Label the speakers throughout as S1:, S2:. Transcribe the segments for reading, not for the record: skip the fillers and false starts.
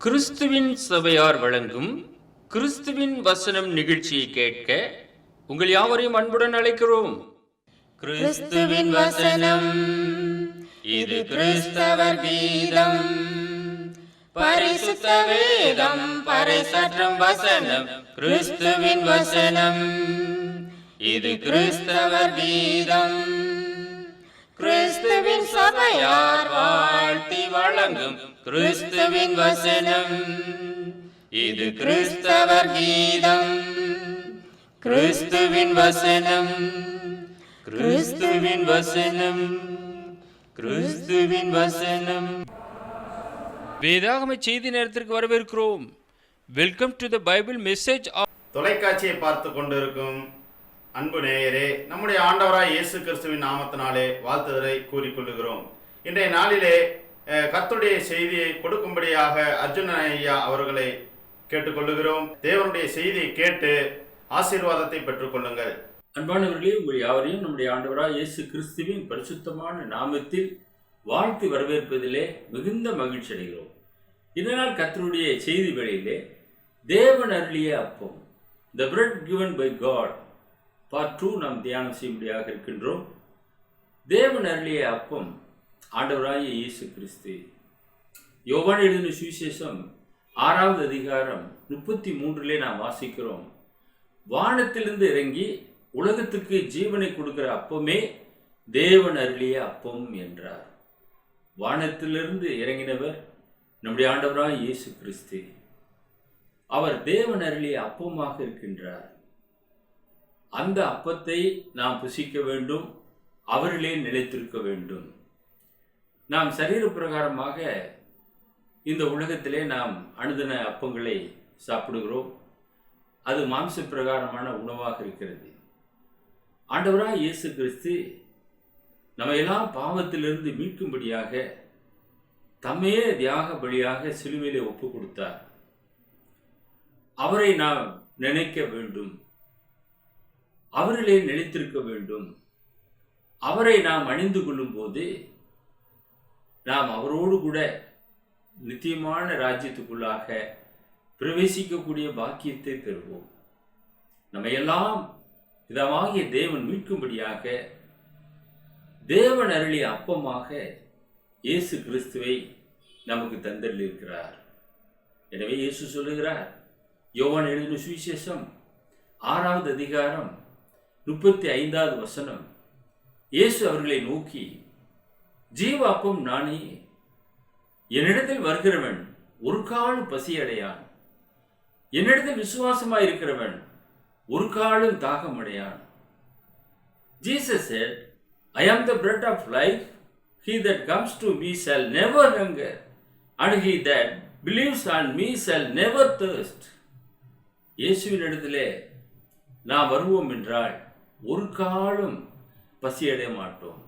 S1: கிறிஸ்துவின் சபையார் வழங்கும் கிறிஸ்துவின் வசனம் நிகழ்ச்சியை கேட்க உங்கள் யாவரையும் அன்புடன் அழைக்கிறோம்.
S2: கிறிஸ்துவின் வசனம், இது கிறிஸ்தவர் கீதம். பரிசுத்த வேதம் பறைசாற்றும் வசனம், கிறிஸ்துவின் வசனம், இது கிறிஸ்தவர் கீதம். கிறிஸ்துவின் சபையார் வாழ்த்தி வழங்கும் கிறிஸ்துவின் வசனம், இது கிறிஸ்தவர் கீதம். கிறிஸ்துவின் வசனம், கிறிஸ்துவின் வசனம், கிறிஸ்துவின் வசனம்.
S1: வேதாகம செய்தி நேரத்திற்கு வரவேற்கிறோம். Welcome to the Bible message.
S3: தொலைக்காட்சியை பார்த்து கொண்டிருக்கும் அன்பு நேயரே, நம்முடைய ஆண்டவராய் இயேசு கிறிஸ்துவின் நாமத்தினாலே வாழ்த்துதலை கூறிக்கொள்ளுகிறோம். இன்றைய நாளிலே கர்த்தருடைய செய்தியை கொடுக்கும்படியாக அர்ஜுனன் ஐயா அவர்களை கேட்டுக்கொள்ளுகிறோம். தேவனுடைய செய்தியை கேட்டு ஆசீர்வாதத்தை பெற்றுக்கொள்ளுங்கள்.
S1: அன்பானவர்களே, உங்கள் யாவரையும் நம்முடைய ஆண்டவராய் இயேசு கிறிஸ்துவின் பரிசுத்தமான நாமத்தில் வாழ்த்து வரவேற்பதிலே மிகுந்த மகிழ்ச்சி அடைகிறோம். இதனால் கர்த்தருடைய செய்தி வேளையிலே தேவன் அருளிய அப்பம், the bread given by God, part 2 நாம் தியானம் செய்யும்படியாக இருக்கின்றோம். தேவன் அருளிய அப்பம் ஆண்டவராகிய இயேசு கிறிஸ்து. யோவான் எழுதின சுவிசேஷம் 6வது அதிகாரம் 33 நாம் வாசிக்கிறோம். வானத்திலிருந்து இறங்கி உலகத்துக்கு ஜீவனை கொடுக்கிற அப்பமே தேவன் அருளிய அப்பம் என்றார். வானத்திலிருந்து இறங்கினவர் நம்முடைய ஆண்டவராகிய இயேசு கிறிஸ்து. அவர் தேவன் அருளிய அப்பமாக இருக்கின்றார். அந்த அப்பத்தை நாம் புசிக்க வேண்டும், அவர்களே நிலைத்திருக்க வேண்டும். நாம் சரீர பிரகாரமாக இந்த உலகத்திலே நாம் அனுதின அப்பங்களை சாப்பிடுகிறோம். அது மாம்ச பிரகாரமான உணவாக இருக்கிறது. ஆண்டவராய் இயேசு கிறிஸ்து நம்ம எல்லாம் பாவத்திலிருந்து மீட்கும்படியாக தம்மையே தியாக பலியாக சிலுவையிலே ஒப்பு கொடுத்தார். அவரை நாம் நினைக்க வேண்டும், அவர்களே நிலைத்திருக்க வேண்டும். அவரை நாம் அணிந்து கொள்ளும் போது நாம் அவரோடு கூட நித்தியமான ராஜ்யத்துக்குள்ளாக பிரவேசிக்கக்கூடிய பாக்கியத்தை பெறுவோம். நம்மையெல்லாம் பிதாவாகிய தேவன் மீட்கும்படியாக தேவன் அருளிய அப்பமாக இயேசு கிறிஸ்துவை நமக்கு தந்தளிருக்கிறார். எனவே இயேசு சொல்லுகிறார், யோவான் எழுதின சுவிசேஷம் 6வது அதிகாரம் 35வது வசனம், இயேசு அவர்களை நோக்கி, ஜீவ அப்பம் நானே, என்னிடத்தில் வருகிறவன் ஒரு காலும் பசியடையான், என்னிடத்தில் விசுவாசமாயிருக்கிறவன் ஒரு காலும் தாகம் அடையான். Jesus said, I am the bread of life. He that comes to me shall never hunger, and he that believes on me shall never thirst. இயேசுவின் இடத்திலே நாம் வருவோம் என்றால் ஒரு காலும் பசியடைய மாட்டோம்,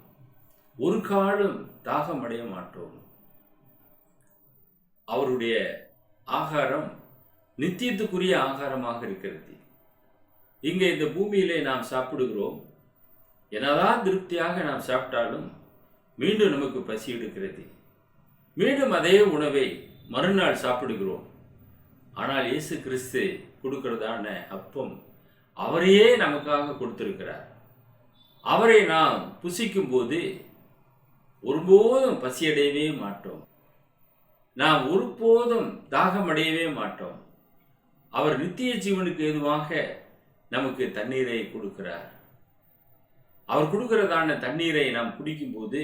S1: ஒரு காலும் தாகம் அடைய மாட்டோம். அவருடைய ஆகாரம் நித்தியத்துக்குரிய ஆகாரமாக இருக்கிறது. இங்கே இந்த பூமியிலே நாம் சாப்பிடுகிறோம். என்னதான் திருப்தியாக நாம் சாப்பிட்டாலும் மீண்டும் நமக்கு பசி எடுக்கிறது. மீண்டும் அதே உணவை மறுநாள் சாப்பிடுகிறோம். ஆனால் இயேசு கிறிஸ்து கொடுக்கிறதான அப்பம் அவரையே நமக்காக கொடுத்திருக்கிறார். அவரை நாம் புசிக்கும் போது ஒருபோதும் பசியடையவே மாட்டோம், நாம் ஒருபோதும் தாகமடையவே மாட்டோம். அவர் நித்திய ஜீவனுக்கு ஏதுவாக நமக்கு தண்ணீரை கொடுக்கிறார். அவர் கொடுக்கிறதான தண்ணீரை நாம் குடிக்கும்போது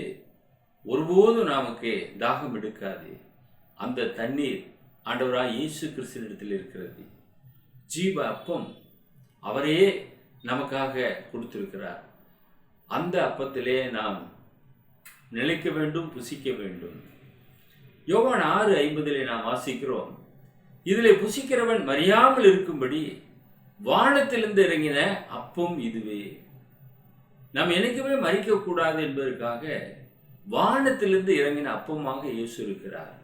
S1: ஒருபோதும் நமக்கு தாகம் எடுக்காது. அந்த தண்ணீர் ஆண்டவராய் இயேசு கிறிஸ்துவினிடத்தில் இருக்கிறது. ஜீவ அப்பம் அவரே நமக்காக கொடுத்திருக்கிறார். அந்த அப்பத்திலே நாம் நிலைக்க வேண்டும், புசிக்க வேண்டும். யோவான் 6:50 நாம் வாசிக்கிறோம், இதிலே புசிக்கிறவன் மறியாமல் இருக்கும்படி வானத்திலிருந்து இறங்கின அப்பம் இதுவே. நாம் என்னைக்குமே மறிக்கக்கூடாது என்பதற்காக வானத்திலிருந்து இறங்கின அப்பமாக இயேசு இருக்கிறார்.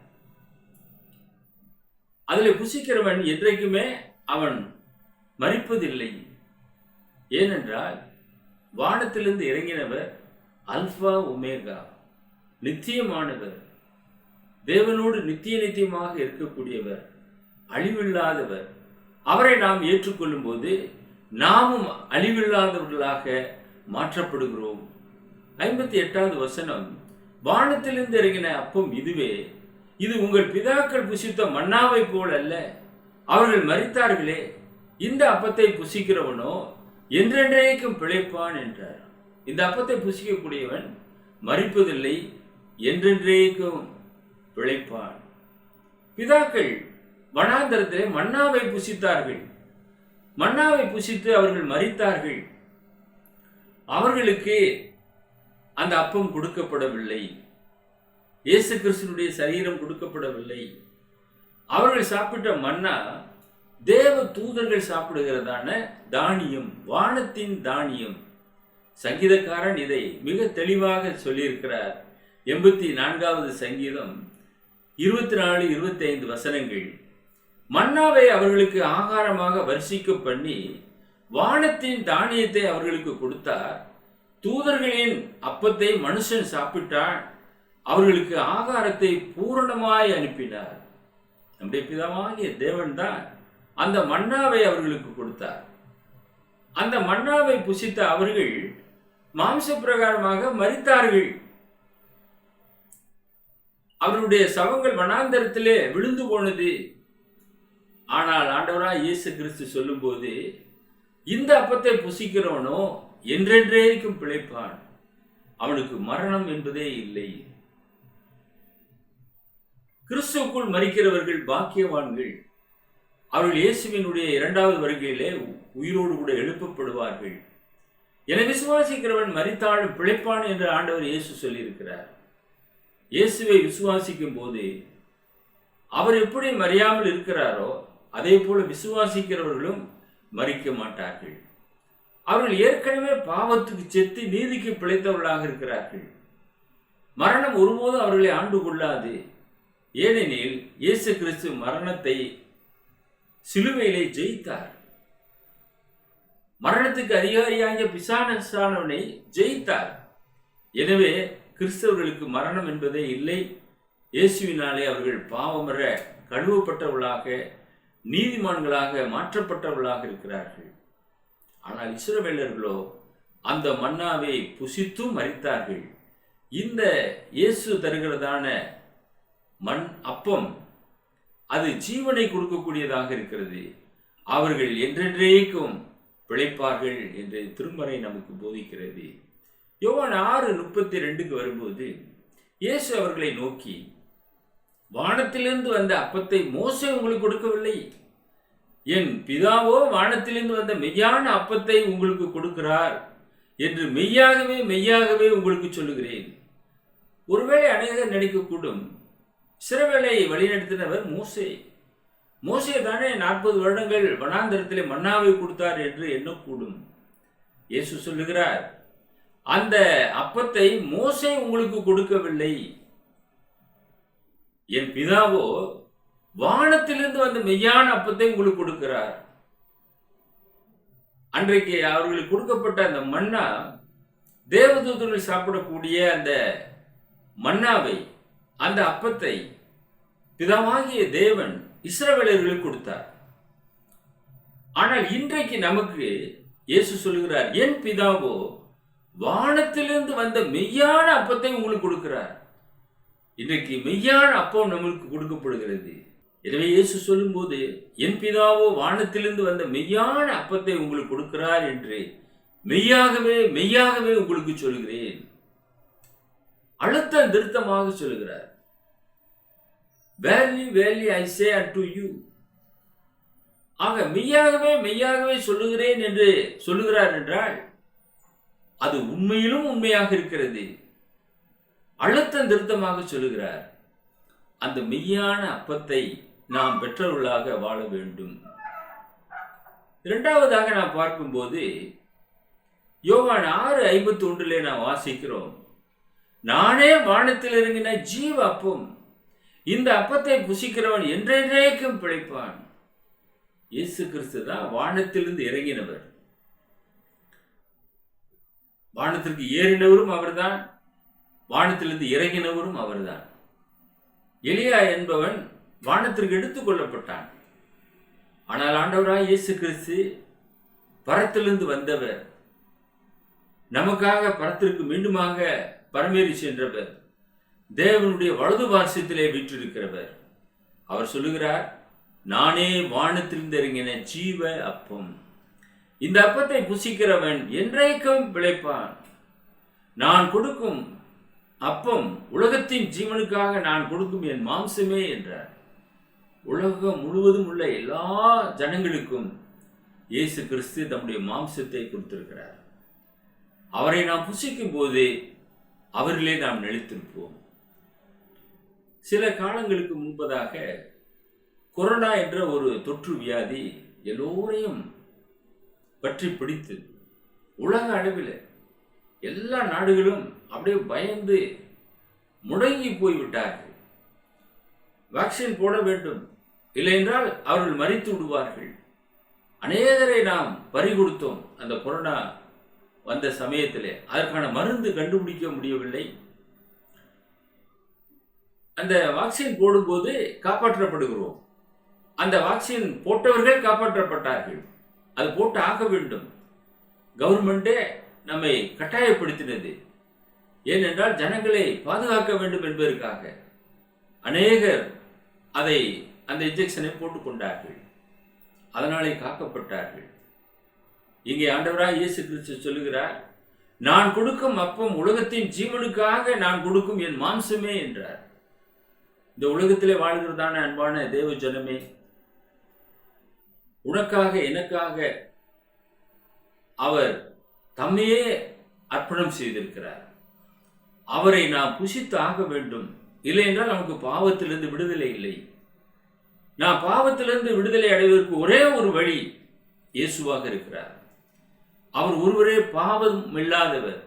S1: அதில் புசிக்கிறவன் என்றைக்குமே அவன் மறிப்பதில்லை. ஏனென்றால் வானத்திலிருந்து இறங்கினவர் அல்பா ஒமேகா, நித்தியமானவர், தேவனோடு நித்திய நித்தியமாக இருக்கக்கூடியவர், அழிவில்லாதவர். அவரை நாம் ஏற்றுக்கொள்ளும் போது நாமும் அழிவில்லாதவர்களாக மாற்றப்படுகிறோம். 58வது வசனம், வானத்திலிருந்து இறங்கின அப்பம் இதுவே, இது உங்கள் பிதாக்கள் புசித்த மன்னாவை போல் அல்ல, அவர்கள் மரித்தார்களே, இந்த அப்பத்தை புசிக்கிறவனோ என்றென்றைக்கும் பிழைப்பான் என்றார். இந்த அப்பத்தை புசிக்கக்கூடியவன் மரிப்பதில்லை, என்றென்றைக்கும் பிழைப்பான். பிதாக்கள் வனாந்தரத்திலே மன்னாவை புசித்தார்கள். மன்னாவை புசித்து அவர்கள் மரித்தார்கள். அவர்களுக்கு அந்த அப்பம் கொடுக்கப்படவில்லை. இயேசு கிறிஸ்துவினுடைய சரீரம் கொடுக்கப்படவில்லை. அவர்கள் சாப்பிட்ட மன்னா தேவ தூதர்கள் சாப்பிடுகிறதான தானியம், வானத்தின் தானியம். சங்கீதக்காரன் இதை மிக தெளிவாக சொல்லியிருக்கிறார். 84வது சங்கீதம் 24, 25 வசனங்கள். மன்னாவை அவர்களுக்கு ஆகாரமாக வர்ஷிக்க பண்ணி வானத்தின் தானியத்தை அவர்களுக்கு கொடுத்தார். தூதர்களின் அப்பத்தை மனுஷன் சாப்பிட்டான், அவர்களுக்கு ஆகாரத்தை பூரணமாய் அனுப்பினார். நம்முடைய பிதாவாகிய தேவன் தான் அந்த மன்னாவை அவர்களுக்கு கொடுத்தார். அந்த மன்னாவை புசித்த அவர்கள் மாம்ச பிரகாரமாக மரித்தார்கள். அவருடைய சவங்கள் வனாந்தரத்திலே விழுந்து போனது. ஆனால் ஆண்டவராய் இயேசு கிறிஸ்து சொல்லும் போது, இந்த அப்பத்தை புசிக்கிறவனோ என்றென்றைக்கும் பிழைப்பான், அவனுக்கு மரணம் என்பதே இல்லை. கிறிஸ்துவுக்குள் மரிக்கிறவர்கள் பாக்கியவான்கள். அவர்கள் இயேசுவினுடைய 2வது வருகையிலே உயிரோடு கூட எழுப்பப்படுவார்கள். என விசுவாசிக்கிறவன் மரித்தாலும் பிழைப்பான் என்று ஆண்டவர் இயேசு சொல்லியிருக்கிறார். இயேசுவை விசுவாசிக்கும் போது அவர் எப்படி மறியாமல் இருக்கிறாரோ அதே போல விசுவாசிக்கிறவர்களும் மரிக்க மாட்டார்கள். அவர்கள் ஏற்கனவே பாவத்துக்கு செத்து நீதிக்கு பிழைத்தவர்களாக இருக்கிறார்கள். மரணம் ஒருபோதும் அவர்களை ஆண்டு கொள்ளாது. ஏனெனில் இயேசு கிறிஸ்து மரணத்தை சிலுவையிலே ஜெயித்தார். மரணத்துக்கு அதிகாரியாகிய பிசாசானவனை ஜெயித்தார். எனவே கிறிஸ்தவர்களுக்கு மரணம் என்பதே இல்லை. இயேசுவினாலே அவர்கள் பாவமற கழுவப்பட்டவர்களாக, நீதிமான்களாக மாற்றப்பட்டவர்களாக இருக்கிறார்கள். ஆனால் இஸ்ரவேலர்களோ அந்த மன்னாவை புசித்தும் மரித்தார்கள். இந்த இயேசு தருகிறதான மண் அப்பம் அது ஜீவனை கொடுக்கக்கூடியதாக இருக்கிறது. அவர்கள் என்றென்றைக்கும் பிழைப்பார்கள் என்று திருமறை நமக்கு போதிக்கிறது. யோவான் 6:32 வரும்போது இயேசு அவர்களை நோக்கி, வானத்திலிருந்து வந்த அப்பத்தை மோசே உங்களுக்கு கொடுக்கவில்லை, என் பிதாவோ வானத்திலிருந்து வந்த மெய்யான அப்பத்தை உங்களுக்கு கொடுக்கிறார் என்று மெய்யாகவே மெய்யாகவே உங்களுக்கு சொல்லுகிறேன். ஒருவேளை அநேகர் நினைக்கக்கூடும், இஸ்ரவேலை வழிநடத்தினவர் மோசே. மோசே தானே 40 வருடங்கள் வனாந்தரத்திலே மன்னாவை கொடுத்தார் என்று எண்ணக்கூடும். இயேசு சொல்லுகிறார், அந்த அப்பத்தை மோசே உங்களுக்கு கொடுக்கவில்லை, என் பிதாவோ வானத்திலிருந்து வந்த மெய்யான அப்பத்தை உங்களுக்கு கொடுக்கிறார். அன்றைக்கு அவர்களுக்கு கொடுக்கப்பட்ட அந்த மன்னா, தேவதூதர்கள் சாப்பிடக்கூடிய அந்த மன்னாவை, அந்த அப்பத்தை பிதாவாகிய தேவன் இஸ்ரவேலர்களுக்கு கொடுத்தார். ஆனால் இன்றைக்கு நமக்கு இயேசு சொல்லுகிறார், என் பிதாவோ வானத்திலிருந்து வந்த மெய்யான அப்பத்தை உங்களுக்கு கொடுக்கிறார். இன்றைக்கு மெய்யான அப்பம் நம்மளுக்கு கொடுக்கப்படுகிறது. எனவே இயேசு சொல்லும்போது, என் பிதாவோ வானத்திலிருந்து வந்த மெய்யான அப்பத்தை உங்களுக்கு கொடுக்கிறார் என்று மெய்யாகவே மெய்யாகவே உங்களுக்கு சொல்கிறேன். அழுத்தம் திருத்தமாக சொல்லுகிறார். Verily, verily, I say unto you. ஆக மெய்யாகவே மெய்யாகவே சொல்லுகிறேன் என்று சொல்லுகிறார் என்றால் அது உண்மையிலும் உண்மையாக இருக்கிறது. அழுத்தம் திருத்தமாக சொல்லுகிறார். அந்த மெய்யான அப்பத்தை நாம் பெற்றவர்களாக வாழ வேண்டும். இரண்டாவதாக நாம் பார்க்கும்போது யோவான் 6:51 நாம் வாசிக்கிறோம், நானே வானத்தில் இறங்கின ஜீவ அப்பம், இந்த அப்பத்தை புசிக்கிறவன் என்றென்றைக்கும் பிழைப்பான். இயேசு கிறிஸ்து தான் வானத்திலிருந்து இறங்கினவர். வானத்திற்கு ஏறினவரும் அவர்தான், வானத்திலிருந்து இறங்கினவரும் அவர்தான். எலியா என்பவன் வானத்திற்கு எடுத்துக் கொள்ளப்பட்டான். ஆனால் ஆண்டவராய் இயேசு கிறிஸ்து பரத்திலிருந்து வந்தவர், நமக்காக பரத்திற்கு மீண்டுமாக பரமேறி சென்றவர், தேவனுடைய வலது பார்சத்திலே வீற்றிருக்கிறவர். அவர் சொல்லுகிறார், நானே வானத்திலிருந்து இறங்கின ஜீவ அப்பம். இந்த அப்பத்தை புசிக்கிறவன் என்றைக்கும் பிழைப்பான். நான் கொடுக்கும் அப்பம் உலகத்தின் ஜீவனுக்காக நான் கொடுக்கும் என் மாம்சமே என்றார். உலகம் முழுவதும் உள்ள எல்லா ஜனங்களுக்கும் இயேசு கிறிஸ்து தம்முடைய மாம்சத்தை கொடுத்திருக்கிறார். அவரை நாம் புசிக்கும் போது அவரிலே நாம் நிலைத்திருப்போம். சில காலங்களுக்கு முன்பதாக கொரோனா என்ற ஒரு தொற்று வியாதி எல்லோரையும் பற்றி பிடித்து உலக அளவில் எல்லா நாடுகளும் அப்படியே பயந்து முடங்கி போய்விட்டார்கள். வேக்சின் போட வேண்டும், இல்லை என்றால் அவர்கள் மரித்து விடுவார்கள். அநேகரை நாம் பறி கொடுத்தோம். அந்த கொரோனா வந்த சமயத்திலே அதற்கான மருந்து கண்டுபிடிக்க முடியவில்லை. அந்த வேக்சின் போடும்போது காப்பாற்றப்படுகிறோம். அந்த வேக்சின் போட்டவர்கள் காப்பாற்றப்பட்டார்கள். அது போட்டு ஆக வேண்டும். கவர்மெண்டே நம்மை கட்டாயப்படுத்தினது. ஏனென்றால் ஜனங்களை பாதுகாக்க வேண்டும் என்பதற்காக அநேகர் அந்த இன்ஜெக்ஷனை போட்டுக்கொண்டார்கள். அதனாலே காக்கப்பட்டார்கள். இங்கே ஆண்டவராய் இயேசு கிறிஸ்து சொல்லுகிறார், நான் கொடுக்கும் அப்பம் உலகத்தின் ஜீவனுக்காக நான் கொடுக்கும் என் மாம்சமே என்றார். இந்த உலகத்திலே வாழ்கிறதான அன்பான தேவ ஜனமே, உனக்காக எனக்காக அவர் தம்மையே அர்ப்பணம் செய்திருக்கிறார். அவரை நாம் புசித்து ஆக வேண்டும். இல்லை என்றால் நமக்கு பாவத்திலிருந்து விடுதலை இல்லை. நான் பாவத்திலிருந்து விடுதலை அடைவதற்கு ஒரே ஒரு வழி இயேசுவாக இருக்கிறார். அவர் ஒருவரே பாவம் இல்லாதவர்.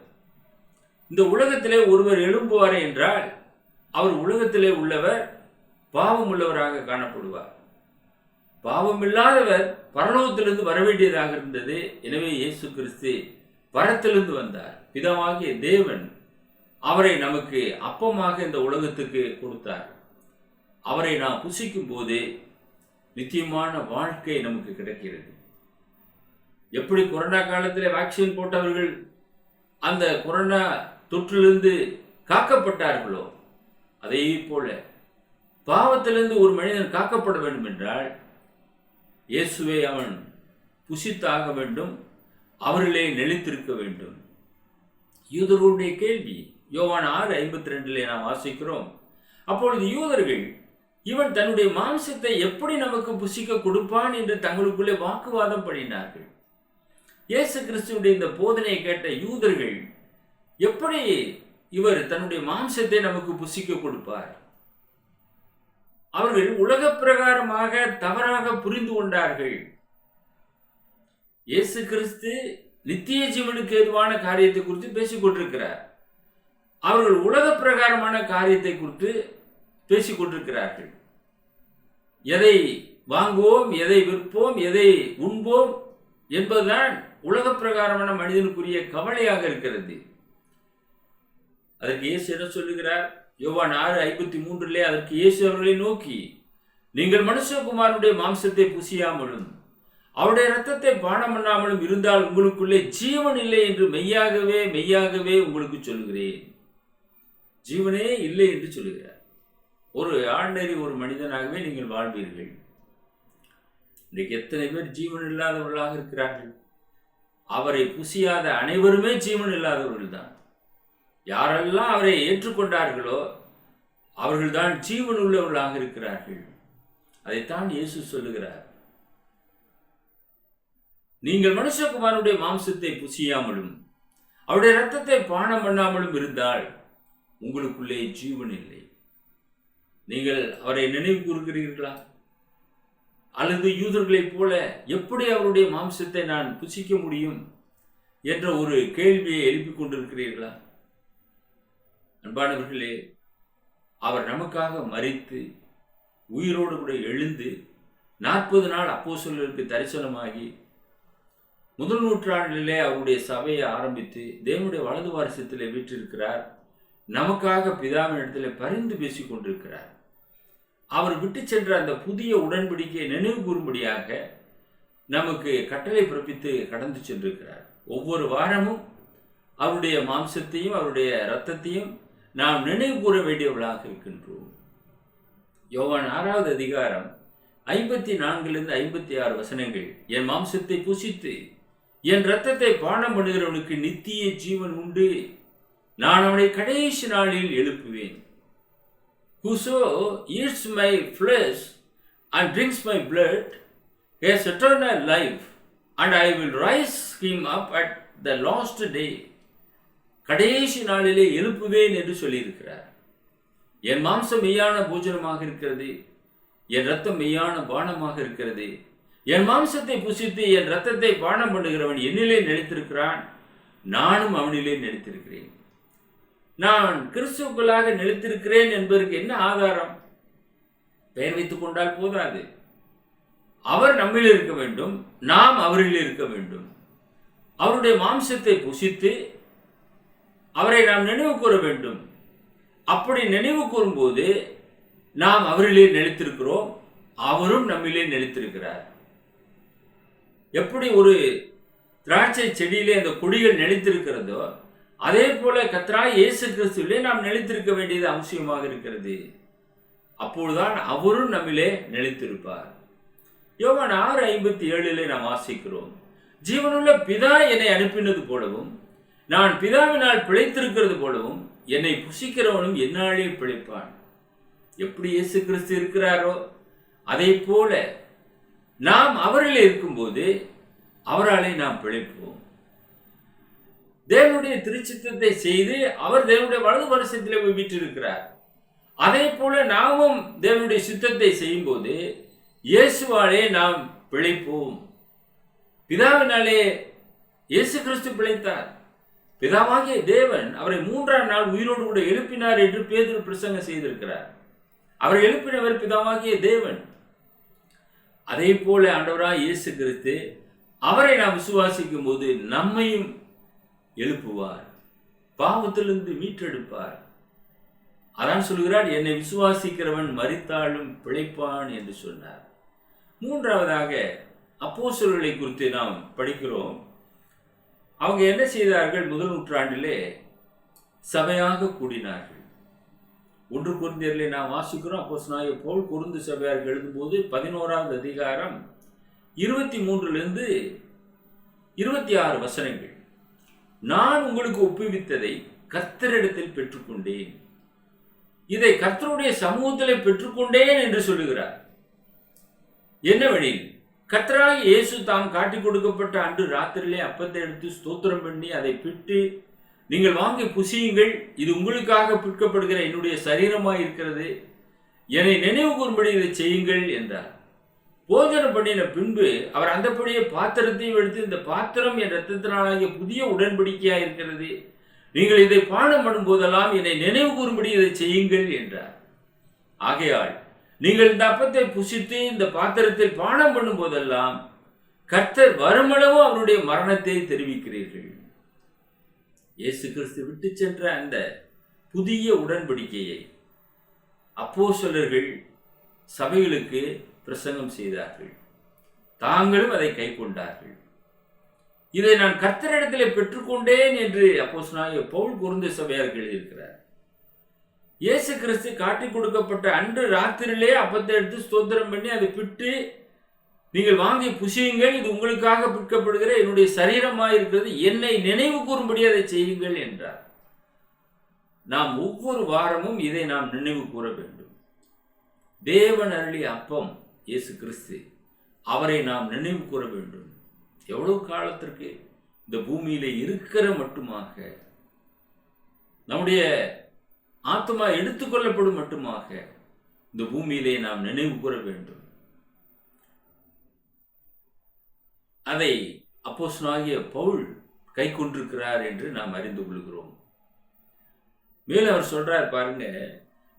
S1: இந்த உலகத்திலே ஒருவர் எழும்புவார் என்றால் அவர் உலகத்திலே உள்ளவர் பாவம் உள்ளவராக காணப்படுவார். பாவம் இல்லாதவர் பரலோகத்திலிருந்து வர வேண்டியதாக இருந்தது. எனவே இயேசு கிறிஸ்து பரத்திலிருந்து வந்தார். பிதாவாகிய தேவன் அவரை நமக்கு அப்பமாக இந்த உலகத்துக்கு கொடுத்தார். அவரை நாம் புசிக்கும் போது நித்தியமான வாழ்க்கை நமக்கு கிடைக்கிறது. எப்படி கொரோனா காலத்தில் வேக்சின் போட்டவர்கள் அந்த கொரோனா தொற்றிலிருந்து காக்கப்பட்டார்களோ, அதே போல பாவத்திலிருந்து ஒரு மனிதன் காக்கப்பட வேண்டும் என்றால் இயேசுவை அவன் புசித்தாக வேண்டும், அவர்களே நிலைத்திருக்க வேண்டும். யூதர்களுடைய கேள்வி யோவான் 6:52 நாம் வாசிக்கிறோம். அப்பொழுது யூதர்கள், இவன் தன்னுடைய மாம்சத்தை எப்படி நமக்கு புசிக்க கொடுப்பான் என்று தங்களுக்குள்ளே வாக்குவாதம் பண்ணினார்கள். இயேசு கிறிஸ்துவுடைய இந்த போதனையை கேட்ட யூதர்கள், எப்படி இவர் தன்னுடைய மாம்சத்தை நமக்கு புசிக்க கொடுப்பார்? அவர்கள் உலக பிரகாரமாக தவறாக புரிந்து கொண்டார்கள். இயேசு கிறிஸ்து நித்திய ஜீவனுக்கு ஏதுவான காரியத்தை குறித்து பேசிக் கொண்டிருக்கிறார். அவர்கள் உலக பிரகாரமான காரியத்தை குறித்து பேசிக் கொண்டிருக்கிறார்கள். எதை வாங்குவோம், எதை விற்போம், எதை உண்போம் என்பதுதான் உலக பிரகாரமான மனிதனுக்குரிய கவலையாக இருக்கிறது. அதற்கு இயேசு என்ன சொல்லுகிறார்? யோவான் 6:53 அதற்கு இயேசு அவர்களை நோக்கி, நீங்கள் மனுஷகுமாரனுடைய மாம்சத்தை புசியாமலும் அவருடைய இரத்தத்தை பானம் பண்ணாமலும் இருந்தால் உங்களுக்குள்ளே ஜீவன் இல்லை என்று மெய்யாகவே மெய்யாகவே உங்களுக்கு சொல்லுகிறேன். ஜீவனே இல்லை என்று சொல்லுகிறார். ஒரு ஆர்டினரி ஒரு மனிதனாகவே நீங்கள் வாழ்வீர்கள். இன்றைக்கு எத்தனை பேர் ஜீவன் இல்லாதவர்களாக இருக்கிறார்கள்? அவரை புசியாத அனைவருமே ஜீவன் இல்லாதவர்கள் தான். யாரெல்லாம் அவரை ஏற்றுக்கொண்டார்களோ அவர்கள்தான் ஜீவன் உள்ளவர்களாக இருக்கிறார்கள். அதைத்தான் இயேசு சொல்லுகிறார். நீங்கள் மனுஷகுமாரனுடைய மாம்சத்தை புசியாமலும் அவருடைய இரத்தத்தை பானம் பண்ணாமலும் இருந்தால் உங்களுக்குள்ளே ஜீவன் இல்லை. நீங்கள் அவரை நினைவு கூறுகிறீர்களா? அல்லது யூதர்களைப் போல எப்படி அவருடைய மாம்சத்தை நான் புசிக்க முடியும் என்ற ஒரு கேள்வியை எழுப்பிக் கொண்டிருக்கிறீர்களா? அன்பானவர்களே, அவர் நமக்காக மரித்து உயிரோடு கூட எழுந்து 40 நாள் அப்போஸ்தலர்களுக்கு தரிசனமாகி முதல் நூற்றாண்டிலே அவருடைய சபையை ஆரம்பித்து தேவனுடைய வலது வாரிசத்திலே வீற்றிருக்கிறார். நமக்காக பிதாவின் இடத்திலே பரிந்து பேசிக் கொண்டிருக்கிறார். அவர் விட்டு சென்ற அந்த புதிய உடன்படிக்கையை நினைவு கூறும்படியாக நமக்கு கட்டளை பிறப்பித்து கடந்து சென்றிருக்கிறார். ஒவ்வொரு வாரமும் அவருடைய மாம்சத்தையும் அவருடைய இரத்தத்தையும் நாம் நினைவு கூற வேண்டியவர்களாக இருக்கின்றோம். யோவான் 6வது அதிகாரம் 54 56 வசனங்கள், என் மாம்சத்தை புசித்து என் இரத்தத்தை பானம் பண்ணுகிறவனுக்கு நித்திய ஜீவன் உண்டு, நான் அவனை கடைசி நாளில் எழுப்புவேன். Whoso eats my flesh and drinks my blood has eternal life, and I will raise him up at the last day. கடைசி நாளிலே எழுப்புவேன் என்று சொல்லியிருக்கிறார். என் மாம்சம் மெய்யான போஜனமாக இருக்கிறது, என் இரத்தம் மெய்யான பானமாக இருக்கிறது. என் மாம்சத்தை புசித்து என் இரத்தத்தை பானம் பண்ணுகிறவன் என்னிலே நிலைத்திருக்கிறான், நானும் அவனிலே நிலைத்திருக்கிறேன். நான் கிறிஸ்துவுக்குள்ளாக நிலைத்திருக்கிறேன் என்பதற்கு என்ன ஆதாரம்? பெயர் வைத்துக் கொண்டால் போதாது. அவர் நம்மில் இருக்க வேண்டும், நாம் அவரில் இருக்க வேண்டும். அவருடைய மாம்சத்தை புசித்து அவரை நாம் நினைவு கூற வேண்டும். அப்படி நினைவு கூறும்போது நாம் அவரிலே நிலைத்திருக்கிறோம், அவரும் நம்மிலே நிலைத்திருக்கிறார். எப்படி ஒரு திராட்சை செடியிலே அந்த கொடிகள் நிலைத்திருக்கிறதோ அதே போல கர்த்தராகிய இயேசு கிறிஸ்துவிலே நாம் நிலைத்திருக்க வேண்டியது அவசியமாக இருக்கிறது. அப்பொழுதுதான் அவரும் நம்மிலே நிலைத்திருப்பார். யோவான் 6:57 நாம் வாசிக்கிறோம், ஜீவனுள்ள பிதா என்னை அனுப்பினது போலவும் நான் பிதாவினால் பிழைத்திருக்கிறது போலவும் என்னை புசிக்கிறவனும் என்னாலே பிழைப்பான். எப்படி இயேசு கிறிஸ்து இருக்கிறாரோ அதை போல நாம் அவரில் இருக்கும்போது அவராலே நாம் பிழைப்போம். தேவனுடைய திருச்சித்தத்தை செய்து அவர் தேவனுடைய வலது பரிசத்திலே வீற்றிருக்கிறார். அதே போல நாமும் தேவனுடைய சித்தத்தை செய்யும் போது இயேசுவாலே நாம் பிழைப்போம். பிதாவினாலே இயேசு கிறிஸ்து பிழைத்தார். பிதாவாகிய தேவன் அவரை 3ஆம் நாள் உயிரோடு கூட எழுப்பினார் என்று பேதுரு பிரசங்கம் செய்திருக்கிறார். அவரை எழுப்பினவர் பிதாவாகிய தேவன். அதே போல ஆண்டவராய் இயேசு கிறிஸ்து அவரை நாம் விசுவாசிக்கும் போது நம்மையும் எழுப்புவார், பாவத்திலிருந்து மீட்டெடுப்பார். அதான் சொல்கிறார், என்னை விசுவாசிக்கிறவன் மரித்தாலும் பிழைப்பான் என்று சொன்னார். 3ஆவதாக அப்போஸ்தலர்களை குறித்து நாம் படிக்கிறோம். அவங்க என்ன செய்தார்கள்? முதல் நூற்றாண்டிலே சபையாக கூடினார்கள். 1 கொரிந்தியரிலே நாம் வாசிக்கிறோம், அப்போஸ்தலனாகிய பவுல் கொரிந்து சபையாருக்கு எழுதும்போது 11வது அதிகாரம் 23 26 வசனங்கள், நான் உங்களுக்கு ஒப்புவித்ததை கர்த்தரிடத்தில் பெற்றுக்கொண்டேன், இதை கர்த்தருடைய சமூகத்திலே பெற்றுக்கொண்டேன் என்று சொல்லுகிறார். என்னவெனில், கர்த்தராகிய இயேசு தாம் காட்டிக் கொடுக்கப்பட்ட அன்று ராத்திரியிலே அப்பத்தை எடுத்து ஸ்தோத்திரம் பண்ணி அதை பிட்டு, நீங்கள் வாங்கி புசியுங்கள், இது உங்களுக்காக பிற்கப்படுகிற என்னுடைய சரீரமாய் இருக்கிறது, என்னை நினைவு கூறும்படி இதை செய்யுங்கள் என்றார். போஜனம் பண்ணின பின்பு அவர் அந்தபடியே பாத்திரத்தையும் எடுத்து, இந்த பாத்திரம் என் இரத்தத்தினாலாகிய புதிய உடன்படிக்கையாக இருக்கிறது, நீங்கள் இதை பானம் பண்ணும் போதெல்லாம் என்னை நினைவு கூறும்படி இதை செய்யுங்கள் என்றார். ஆகையால் நீங்கள் இந்த அப்பத்தை புசித்து இந்த பாத்திரத்தில் பானம் பண்ணும் போதெல்லாம் கர்த்தர் வருமளவு அவருடைய மரணத்தை தெரிவிக்கிறீர்கள். இயேசு கிறிஸ்து விட்டு சென்ற அந்த புதிய உடன்படிக்கையை அப்போஸ்தலர்கள் சபைகளுக்கு பிரசங்கம் செய்தார்கள். தாங்களும் அதை கை கொண்டார்கள். இதை நான் கர்த்தரிடத்திலே பெற்றுக்கொண்டேன் என்று அப்போஸ்தலனாகிய பவுல் கொரிந்து சபையாருக்கு எழுதியிருக்கிறார். இயேசு கிறிஸ்து காட்டிக் கொடுக்கப்பட்ட அன்று ராத்திரியிலே அப்பத்தை எடுத்து ஸ்தோத்திரம் பண்ணி அதை பிட்டு, நீங்கள் வாங்கி புசியுங்கள், இது உங்களுக்காக பிற்கப்படுகிற என்னுடைய சரீரமாயிருக்கிறது, என்னை நினைவு கூறும்படி அதை செய்யுங்கள் என்றார். நாம் ஒவ்வொரு வாரமும் இதை நாம் நினைவு கூற வேண்டும். தேவன் அருளிய அப்பம் இயேசு கிறிஸ்து, அவரை நாம் நினைவு கூற வேண்டும். எவ்வளவு காலத்திற்கு? இந்த பூமியில இருக்கிற மட்டுமாக, நம்முடைய ஆத்மா எடுத்துக்கொள்ளப்படும் மட்டுமாக இந்த பூமியிலே நாம் நினைவு கூற வேண்டும். அதை அப்போஸ்தலனாகிய பவுல் கை கொண்டிருக்கிறார் என்று நாம் அறிந்து கொள்கிறோம். மேலும் அவர் சொல்றார் பாருங்க,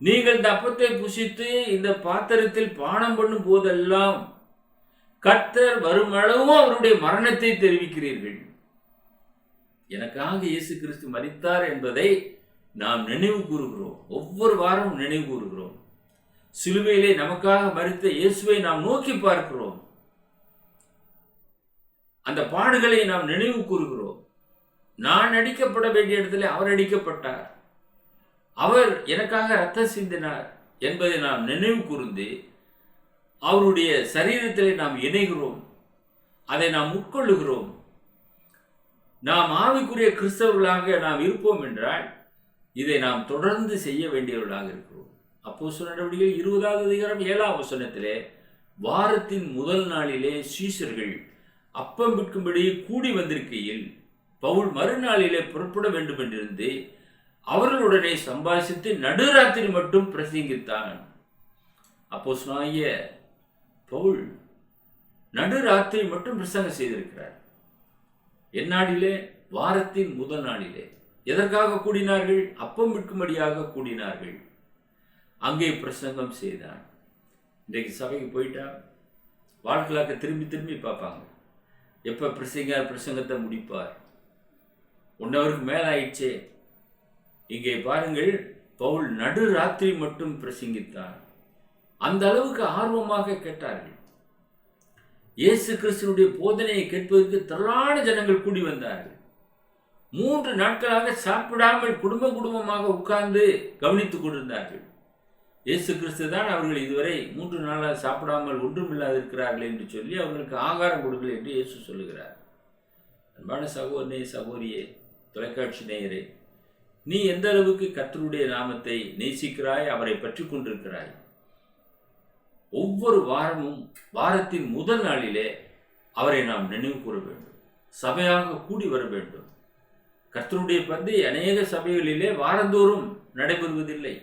S1: நீங்கள் இந்த அப்பத்தை புசித்து இந்த பாத்திரத்தில் பானம் பண்ணும் போதெல்லாம் கர்த்தர் வருமளவும் அவருடைய மரணத்தை தெரிவிக்கிறீர்கள். எனக்காக இயேசு கிறிஸ்து மரித்தார் என்பதை நாம் நினைவு கூறுகிறோம். ஒவ்வொரு வாரமும் நினைவு கூறுகிறோம். சிலுவையிலே நமக்காக மரித்த இயேசுவை நாம் நோக்கி பார்க்கிறோம். அந்த பாடுகளை நாம் நினைவு கூறுகிறோம். நான் அடிக்கப்பட வேண்டிய இடத்துல அவர் அடிக்கப்பட்டார், அவர் எனக்காக ரத்தம் சிந்தினார் என்பதை நாம் நினைவு கூர்ந்து அவருடைய சரீரத்திலே நாம் இணைகிறோம், அதை நாம் உட்கொள்ளுகிறோம். நாம் ஆவிக்குரிய கிறிஸ்தவர்களாக நாம் இருப்போம் என்றால் இதை நாம் தொடர்ந்து செய்ய வேண்டியவர்களாக இருக்கிறோம். அப்போஸ்தலர் நடவடிக்கைகள் 20வது அதிகாரம் 7ஆம் வசனத்திலே, வாரத்தின் முதல் நாளிலே சீஷர்கள் அப்பம் விற்கும்படி கூடி வந்திருக்கையில் பவுல் மறுநாளிலே புறப்பட வேண்டும் என்றிருந்து அவர்களுடனே சம்பாஷித்து நடுராத்திரி மட்டும் பிரசங்கித்தான். அப்போஸ்தலனாகிய பவுல் நடுராத்திரி மட்டும் பிரசங்கம் செய்திருக்கிறார். எந்நாளிலே? வாரத்தின் முதல் நாளிலே. எதற்காக கூடினார்கள்? அப்பம் விற்கும்படியாக கூடினார்கள். அங்கே பிரசங்கம் செய்தான். இன்றைக்கு சபைக்கு போயிட்டா வாழ்க்கையாக்க திரும்பி திரும்பி பார்ப்பாங்க, எப்போ பிரசங்கத்தை முடிப்பார். 1 ஹவருக்கு மேலே ஆயிடுச்சே. இங்கே பாருங்கள், பவுல் நடுராத்திரி மட்டும் பிரசங்கித்தார். அந்த அளவுக்கு ஆர்வமாக கேட்டார்கள். இயேசு கிறிஸ்துவினுடைய போதனையை கேட்பதற்கு திரளான ஜனங்கள் கூடி வந்தார்கள். 3 நாட்களாக சாப்பிடாமல் குடும்பமாக உட்கார்ந்து கவனித்துக் கொண்டிருந்தார்கள். இயேசு கிறிஸ்து தான் அவர்கள் இதுவரை 3 நாளாக சாப்பிடாமல் ஒன்றுமில்லாது இருக்கிறார்கள் என்று சொல்லி அவர்களுக்கு ஆகாரம் கொடுக்கல என்று இயேசு சொல்லுகிறார். அன்பான சகோதரனே, சகோதரியே, தொலைக்காட்சி நேயரே, நீ எந்த அளவுக்கு கர்த்தருடைய நாமத்தை நேசிக்கிறாய், அவரை பற்றி கொண்டிருக்கிறாய்? ஒவ்வொரு வாரமும் வாரத்தின் முதல் நாளிலே அவரை நாம் நினைவு கூற வேண்டும், சபையாக கூடி வர வேண்டும். கர்த்தருடைய பந்தி அநேக சபைகளிலே வாரந்தோறும் நடைபெறுவதில்லை.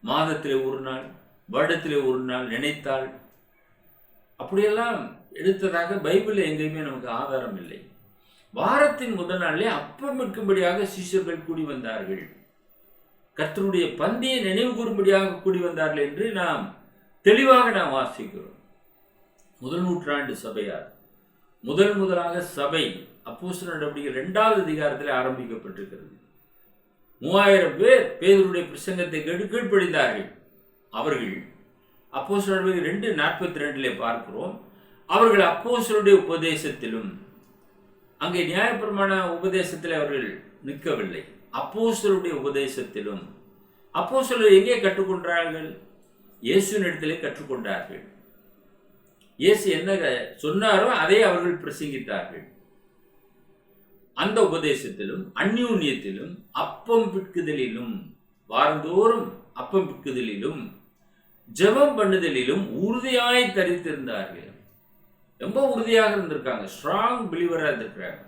S1: மாதத்திலே ஒரு நாள், வருடத்திலே ஒரு நாள் நினைத்தால், அப்படியெல்லாம் எடுத்ததாக பைபிளில் எங்கேயுமே நமக்கு ஆதாரம் இல்லை. வாரத்தின் முதல் நாளிலே அப்பம் விற்கும்படியாக சீஷர்கள் கூடி வந்தார்கள், கர்த்தருடைய பந்தியை நினைவு கூறும்படியாக கூடி வந்தார்கள் என்று நாம் தெளிவாக நாம் வாசிக்கிறோம். முதல் நூற்றாண்டு சபையார் முதலாக சபை அப்போஸ்தலர் நடவடிக்கைகள் 2வது அதிகாரத்தில் ஆரம்பிக்கப்பட்டிருக்கிறது. 3000 பேர் பேதுருடைய பிரசங்கத்தை கீழ்ப்படிந்தார்கள். அவர்கள் அப்போஸ்தலர் நடவடிக்கைகள் 2:42 பார்க்கிறோம். அவர்கள் அப்போஸ்தலருடைய உபதேசத்திலும், அங்கே நியாயப்பிரமாண உபதேசத்தில் அவர்கள் நிற்கவில்லை, அப்போஸ்தலருடைய உபதேசத்திலும். அப்போஸ்தலர் எங்கே கற்றுக்கொண்டார்கள்? இயேசுவினிடத்திலே கற்றுக்கொண்டார்கள். இயேசு என்ன சொன்னாரோ அதை அவர்கள் பிரசங்கித்தார்கள். அந்த உபதேசத்திலும், அந்யோன்யத்திலும், அப்பம் பிற்குதலிலும், வாரந்தோறும் அப்பம் பிற்குதலிலும், ஜெபம் பண்ணுதலிலும் உறுதியாய் தரித்திருந்தார்கள். ரொம்ப உறுதியாக இருந்திருக்காங்க, ஸ்ட்ராங் பிலீவராக இருந்திருக்கிறாங்க.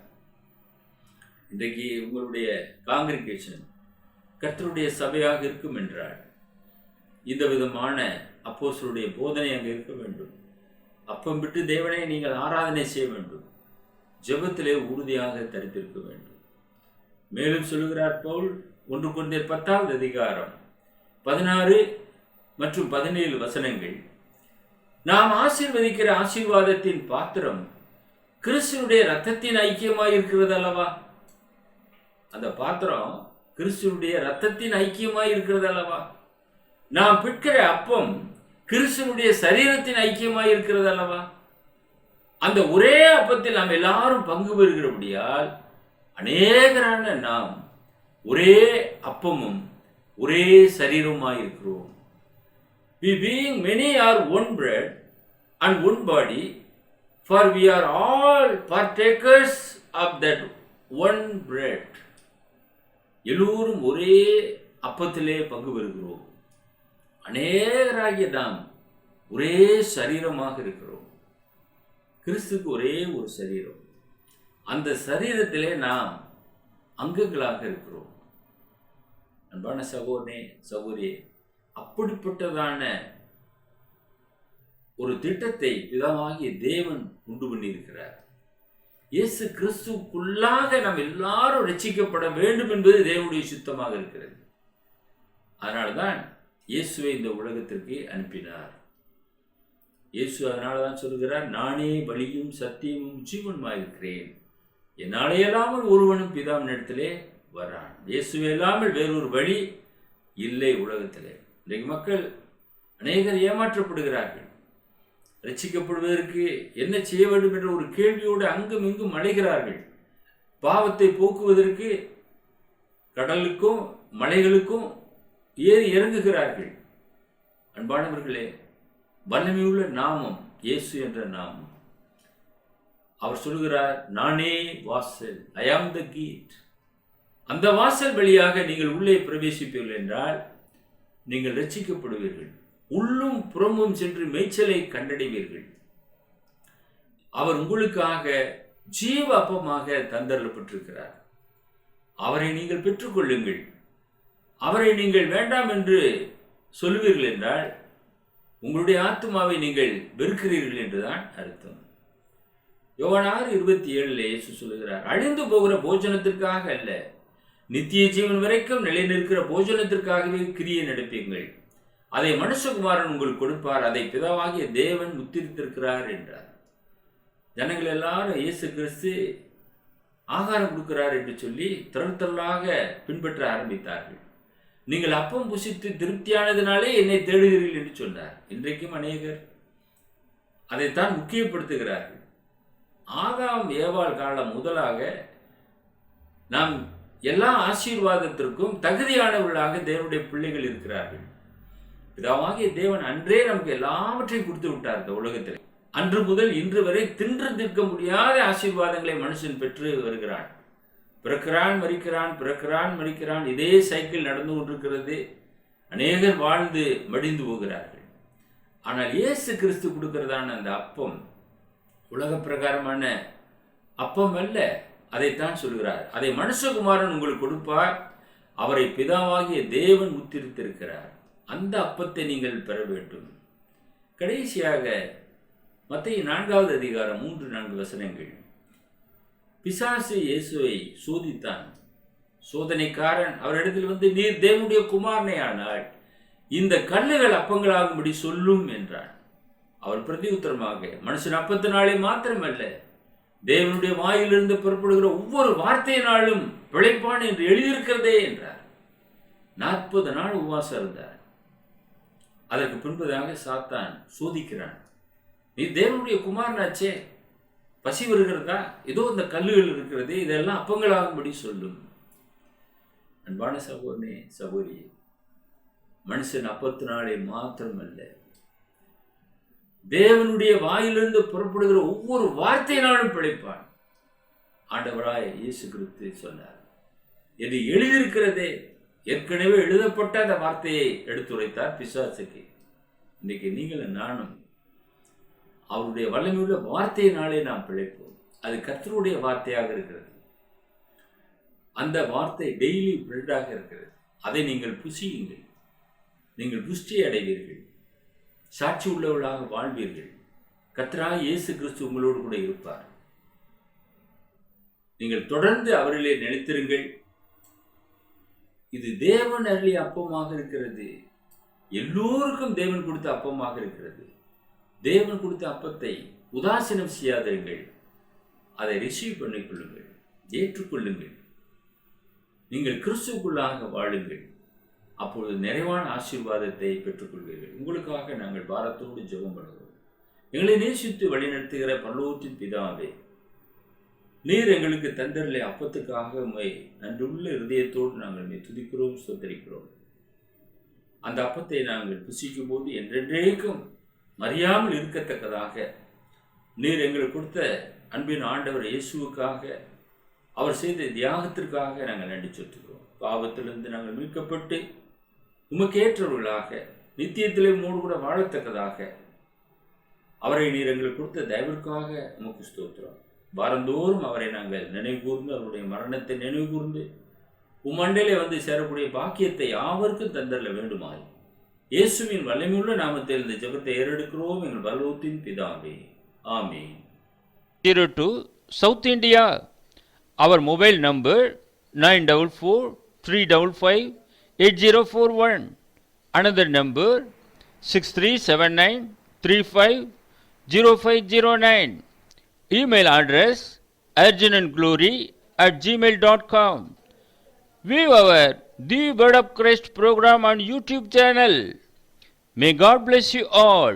S1: இன்றைக்கு உங்களுடைய காங்கிரிகேஷன் கர்த்தருடைய சபையாக இருக்கும் என்றால் இந்த விதமான அப்போஸ்தலருடைய போதனை அங்கே இருக்க வேண்டும். அப்பம் விட்டு தேவனை நீங்கள் ஆராதனை செய்ய வேண்டும், ஜெபத்திலே உறுதியாக தரித்திருக்க வேண்டும். மேலும் சொல்லுகிறார் பவுல் 1 கொரிந்தியர் 10வது அதிகாரம் 16 மற்றும் 17 வசனங்கள், நாம் ஆசீர்வதிக்கிற ஆசீர்வாதத்தின் பாத்திரம் கிறிஸ்துவுடைய இரத்தத்தின் ஐக்கியமாய் இருக்கிறது அல்லவா? அந்த பாத்திரம் கிறிஸ்துவுடைய இரத்தத்தின் ஐக்கியமாய் இருக்கிறது அல்லவா? நாம் பிற்கிற அப்பம் கிறிஸ்துவுடைய சரீரத்தின் ஐக்கியமாய் இருக்கிறது அல்லவா? அந்த ஒரே அப்பத்தில் நாம் எல்லாரும் பங்கு பெறுகிறபடியால் அநேகரான நாம் ஒரே அப்பமும் ஒரே சரீரமாய் இருக்கிறோம். We being many are one bread and one body, for we are all partakers of that one bread. எல்லோரும் ஒரே அப்பத்திலே பங்கு பெறுகிறோம். அநேகராகிய நாம் ஒரே சரீரமாக இருக்கிறோம். கிறிஸ்துக்கு ஒரே ஒரு சரீரம், அந்த சரீரத்திலே நாம் அங்கங்களாக இருக்கிறோம். அன்பான சகோதரனே, சகோதரியே, அப்படிப்பட்டதான ஒரு திட்டத்தை பிதாவாகிய தேவன் உண்டு பண்ணியிருக்கிறார். இயேசு கிறிஸ்துக்குள்ளாக நாம் எல்லாரும் ரட்சிக்கப்பட வேண்டும் என்பது தேவனுடைய சித்தமாக இருக்கிறது. அதனால்தான் இயேசுவை இந்த உலகத்திற்கு அனுப்பினார். இயேசு அதனால்தான் சொல்கிறார், நானே வழியும் சத்தியமும் ஜீவனுமாய் இருக்கிறேன், என்னாலே இல்லாமல் ஒருவனும் பிதாவினிடத்திலே வரான். இயேசுவை இல்லாமல் வேறொரு வழி இல்லை உலகத்திலே. இன்றைக்கு மக்கள் அநேகர் ஏமாற்றப்படுகிறார்கள். ரட்சிக்கப்படுவதற்கு என்ன செய்ய வேண்டும் என்ற ஒரு கேள்வியோடு அங்கும் இங்கும் அலைகிறார்கள். பாவத்தை போக்குவதற்கு கடலுக்கும் மலைகளுக்கும் ஏறி இறங்குகிறார்கள். அன்பானவர்களே, வல்லமையுள்ள நாமம் இயேசு என்ற நாமம். அவர் சொல்கிறார், நானே வாசல், ஐ ஆம் த கேட். அந்த வாசல் வழியாக நீங்கள் உள்ளே பிரவேசிப்பீர்கள் என்றால் நீங்கள் ரட்சிக்கப்படுவீர்கள். உள்ளும் புறமும் சென்று மேய்ச்சலை கண்டடைவீர்கள். அவர் உங்களுக்காக ஜீவ அப்பமாக தந்தரப்பட்டிருக்கிறார். அவரை நீங்கள் பெற்றுக்கொள்ளுங்கள். அவரை நீங்கள் வேண்டாம் என்று சொல்லுவீர்கள் என்றால் உங்களுடைய ஆத்துமாவை நீங்கள் வெறுக்கிறீர்கள் என்றுதான் அர்த்தம். யோவான் 6:27 இயேசு சொல்லுகிறார், அழிந்து போகிற போஜனத்திற்காக அல்ல, நித்திய ஜீவன் வரைக்கும் நிலை நிற்கிற போஜனத்திற்காகவே கிரியை நடப்பீங்கள். அதை மனுஷகுமாரன் உங்களுக்கு கொடுப்பார், அதை பிதாவாகிய தேவன் முத்திரித்திருக்கிறார் என்றார். ஜனங்கள் எல்லாரும் இயேசு கிறிஸ்து ஆகாரம் கொடுக்கிறார் என்று சொல்லி திரளாக பின்பற்ற ஆரம்பித்தார்கள். நீங்கள் அப்பம் புசித்து திருப்தியானதினாலே என்னை தேடுகிறீர்கள் என்று சொன்னார். இன்றைக்கும் அநேகர் அதைத்தான் முக்கியப்படுத்துகிறார்கள். ஆதாம் ஏவாள் காலம் முதலாக நாம் எல்லா ஆசீர்வாதத்திற்கும் தகுதியானவர்களாக தேவனுடைய பிள்ளைகள் இருக்கிறார்கள். பிதாவாகிய தேவன் அன்றே நமக்கு எல்லாவற்றையும் கொடுத்து விட்டார். இந்த உலகத்தில் அன்று முதல் இன்று வரை தின்று தீர்க்க முடியாத ஆசீர்வாதங்களை மனுஷன் பெற்று வருகிறான். பிறக்கிறான், மரிக்கிறான், பிறக்கிறான், மரிக்கிறான். இதே சைக்கிள் நடந்து கொண்டிருக்கிறது. அநேகர் வாழ்ந்து மடிந்து போகிறார்கள். ஆனால் இயேசு கிறிஸ்து கொடுக்கிறதான அந்த அப்பம் உலக பிரகாரமான அப்பம் அல்ல. அதைத்தான் சொல்கிறார், அதை மனுஷகுமாரன் உங்களுக்கு கொடுப்பார், அவரை பிதாவாகிய தேவன் முத்திரித்திருக்கிறார். அந்த அப்பத்தை நீங்கள் பெற வேண்டும். கடைசியாக மத்தேயு 4வது அதிகாரம் 3-4 வசனங்கள். பிசாசு இயேசுவை சோதித்தான். சோதனைக்காரன் அவரிடத்தில் வந்து, நீர் தேவனுடைய குமாரனே ஆனால் இந்த கல்லுகள் அப்பங்களாகும்படி சொல்லும் என்றான். அவர் பிரதியுத்தரமாக, மனுஷன் அப்பத்தினாலே மாத்திரமல்ல, தேவனுடைய வாயிலிருந்து புறப்படுகிற ஒவ்வொரு வார்த்தையினாலும் பிழைப்பான் என்று எழுதியிருக்கிறதே என்றார். 40 நாள் உபவாசம் இருந்தார். அதற்கு பின்பதாக சாத்தான் சோதிக்கிறான். நீ தேவனுடைய குமாரனாச்சே, பசி வருகிறதா? இதோ இந்த கல்லுகள் இருக்கிறது, இதெல்லாம் அப்பங்களாகும்படி சொல்லும். அன்பான சகோதரனே, சகோதரியே, மனுஷன் அப்பத்தினாலே மாத்திரமல்ல, தேவனுடைய வாயிலிருந்து புறப்படுகிற ஒவ்வொரு வார்த்தையினாலும் பிழைப்பான். ஆண்டவராய் இயேசு கிறிஸ்து சொன்னார், இது எழுதியிருக்கிறதே. ஏற்கனவே எழுதப்பட்ட அந்த வார்த்தையை எடுத்துரைத்தார் பிசாசுக்கு. இன்னைக்கு நீங்களும் நானும் அவருடைய வல்லமையுள்ள வார்த்தையினாலே நாம் பிழைப்போம். அது கர்த்தருடைய வார்த்தையாக இருக்கிறது. அந்த வார்த்தை டெய்லி பிரெட்டாக இருக்கிறது. அதை நீங்கள் புசியுங்கள். நீங்கள் புஷ்டி அடைவீர்கள், சாட்சி உள்ளவர்களாக வாழ்வீர்கள். கர்த்தராகிய இயேசு கிறிஸ்து உங்களோடு கூட இருப்பார். நீங்கள் தொடர்ந்து அவரிலே நிலைத்திருங்கள். இது தேவன் அருளிய அப்பமாக இருக்கிறது. எல்லோருக்கும் தேவன் கொடுத்த அப்பமாக இருக்கிறது. தேவன் கொடுத்த அப்பத்தை உதாசீனம் செய்யாதீர்கள். அதை ரிசீவ் பண்ணிக்கொள்ளுங்கள், ஏற்றுக்கொள்ளுங்கள். நீங்கள் கிறிஸ்துவுக்குள்ளாக வாழுங்கள். அப்பொழுது நிறைவான ஆசீர்வாதத்தை பெற்றுக்கொள்வீர்கள். உங்களுக்காக நாங்கள் பாரத்தோடு ஜெபம் பண்ணுகிறோம். எங்களை நேசித்து வழிநடத்துகிற பரலோகத்தின் பிதாவே, நீர் எங்களுக்கு தந்தரிலே அப்பத்துக்காக உம்மை நன்றுள்ள இருதயத்தோடு நாங்கள் துதிக்கிறோம், ஸ்தோத்திரிக்கிறோம். அந்த அப்பத்தை நாங்கள் புசிக்கும் போது என்றென்றைக்கும் மறியாமல் இருக்கத்தக்கதாக நீர் எங்களுக்கு கொடுத்த அன்பின் ஆண்டவர் இயேசுவுக்காக, அவர் செய்த தியாகத்திற்காக நாங்கள் நன்றி செலுத்துகிறோம். பாவத்திலிருந்து நாங்கள் மீட்கப்பட்டு உமக்கேற்றவர்களாக நித்தியத்திலே உம்மோடு கூட வாழத்தக்கதாக அவரை நீர் எங்களுக்கு கொடுத்த தயவிற்காக உமக்கு ஸ்தோத்திரம். வாரந்தோறும் அவரை நாங்கள் நினைவு கூர்ந்து, அவருடைய மரணத்தை நினைவு கூர்ந்து உம்மண்டையிலே வந்து சேரக்கூடிய பாக்கியத்தை யாவருக்கும் தந்தரல வேண்டுமாய் இயேசுவின் வல்லமையுள்ள நாமத்தில் இந்த ஜெபத்தை ஏறெடுக்கிறோம் எங்கள் பரலோகத்தின் பிதாவே, ஆமென்.
S2: 02 South India. Our mobile number 944-355-8041. Another number 6379350509. Email address urgenandglory@gmail.com. View our The Word of Christ program on YouTube channel. May God bless you all.